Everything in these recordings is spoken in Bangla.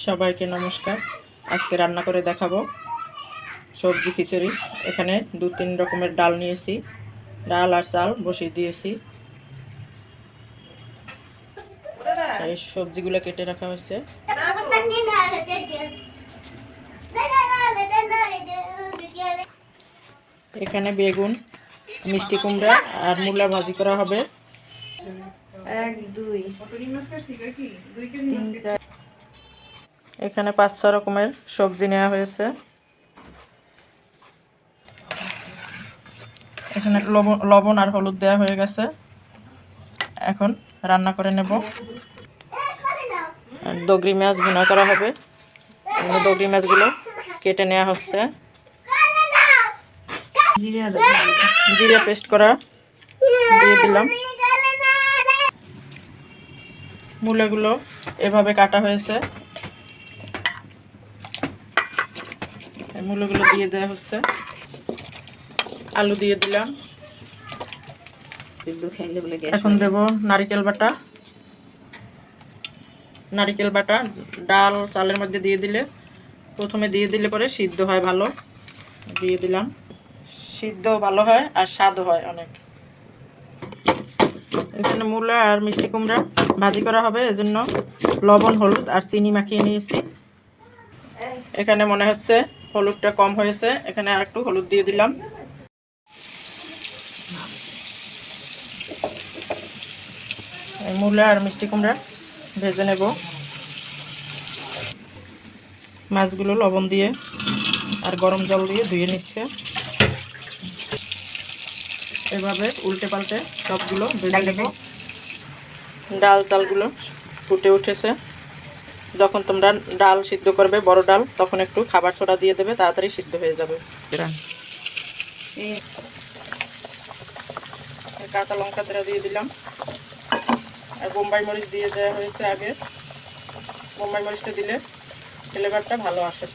সবাইকে নমস্কার। আজকে রান্না করে দেখাবো সবজি খিচুড়ি। এখানে 2-3 রকমের ডাল নিয়েছি, ডাল আর চাল বসিয়ে দিয়েছি। এই সবজিগুলো কেটে রাখা হয়েছে। এখানে বেগুন, মিষ্টি কুমড়া আর মূলা ভাজি করা হবে। 1 2 3 4 এখানে 5-6 রকমের সবজি নেওয়া হয়েছে। এখানে লবণ আর হলুদ দেওয়া হয়ে গেছে। এখন রান্না করে নেব। ডগরি মাছ ভুনা করা হবে। ডগরি মাছগুলো কেটে নেওয়া হচ্ছে। জিরা পেস্ট করা দিয়ে দিলাম। মূলাগুলো এভাবে কাটা হয়েছে, মূলাগুলো দিয়ে দেওয়া হচ্ছে। আলু দিয়ে দিলাম। এখন দেব নারকেল বাটা। নারকেল বাটা ডাল চালের মধ্যে দিয়ে দিলে, প্রথমে দিয়ে দিলে পরে সিদ্ধ হয় ভালো। দিয়ে দিলাম, সিদ্ধ ভালো হয় আর স্বাদও হয় অনেক। এখানে মূলা আর মিষ্টি কুমড়া ভাজি করা হবে, এজন্য লবণ হলুদ আর চিনি মাখিয়ে নিয়েছি। এখানে মনে হচ্ছে হলুদটা কম হয়েছে, এখানে আর একটু হলুদ দিয়ে দিলাম। মূলা আর মিষ্টি কুমড়া ভেজে নেব। মাছগুলো লবণ দিয়ে আর গরম জল দিয়ে ধুয়ে নিচ্ছে। এভাবে উল্টে পাল্টে সবগুলো ভেজে নেব। ডাল চালগুলো ফুটে উঠেছে। যখন তোমরা ডাল সিদ্ধ করবে, বড় ডাল, তখন একটু খাবার সোডা দিয়ে দেবে, তাড়াতাড়ি সিদ্ধ হয়ে যাবে। কাঁচা লঙ্কা দিয়ে দিলাম আর বোম্বাই মরিচ দিয়ে দেওয়া হয়েছে আগে। বোম্বাই মরিচটা দিলে ফ্লেভারটা ভালো আসে।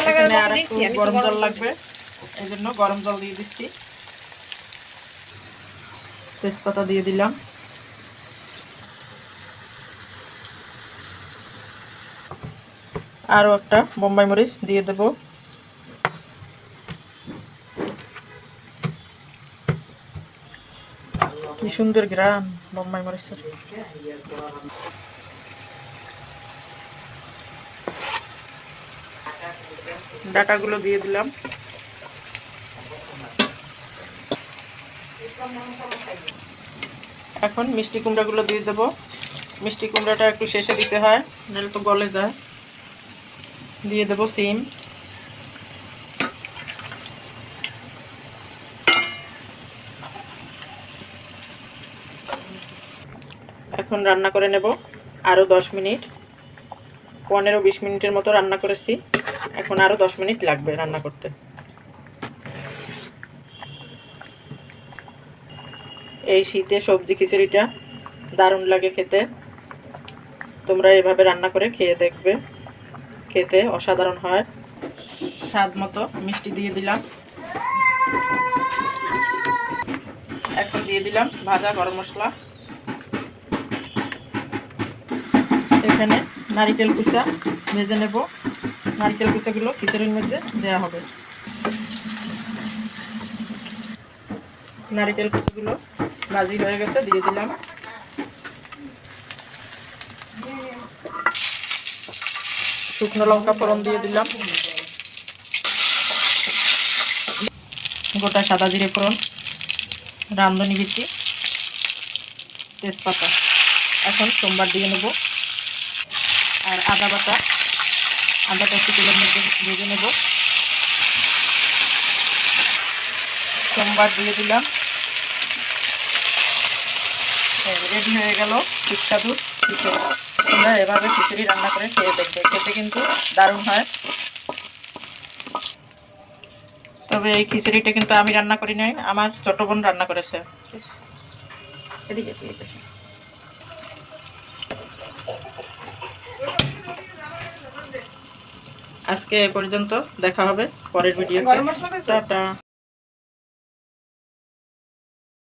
এখানে আর একটু গরম জল লাগবে, এই জন্য গরম জল দিয়ে দিচ্ছি। তেজপাতা দিয়ে দিলাম। আরও একটা বোম্বাই মরিচ দিয়ে দেব। কি সুন্দর ঘ্রাণ বোম্বাই মরিচের। ডাটাগুলো দিয়ে দিলাম। এখন মিষ্টি কুমড়াগুলো দিয়ে দেব। মিষ্টি কুমড়াটা একটু শেষে দিতে হয়, নাহলে তো গলে যায়। দিয়ে দেব সিম। এখন রান্না করে নেব আরও 10 মিনিট। 15-20 মিনিটের মতো রান্না করেছি, এখন আরও 10 মিনিট লাগবে রান্না করতে। এই শীতে সবজি খিচুড়িটা দারুণ লাগে খেতে। তোমরা এভাবে রান্না করে খেয়ে দেখবে, খেতে অসাধারণ হয়। স্বাদ মতো মিষ্টি দিয়ে দিলাম। এখন দিয়ে দিলাম ভাজা গরম মশলা। এখানে নারকেল কুচা ভেজে নেব। নারকেল কুচাগুলো খিচুড়ির মধ্যে দেওয়া হবে। নারকেল কুচিগুলো ভাজি হয়ে গেছে, দিয়ে দিলাম। শুকনো লঙ্কা ফোড়ন দিয়ে দিলাম। গোটা সাদা জিরে ফোড়ন, রাঁধুনি বিচি, তেজপাতা। এখন সোমবার দিয়ে নেব। আর আদা বাটা, আদাটা একটু তেলের মধ্যে ভেজে নেব। সোমবার দিয়ে দিলাম। রেডি হয়ে গেল সুস্বাদু খিচুড়ি। তোমরা এভাবে খিচুড়ি রান্না করে খেয়ে দেখবে, খেতে কিন্তু দারুণ হয়। তবে এই খিচুড়িটা কিন্তু আমি রান্না করি নাই, আমার ছোট বোন রান্না করেছে। এদিকে আজকে এ পর্যন্ত, দেখা হবে পরের ভিডিওতে। টাটা।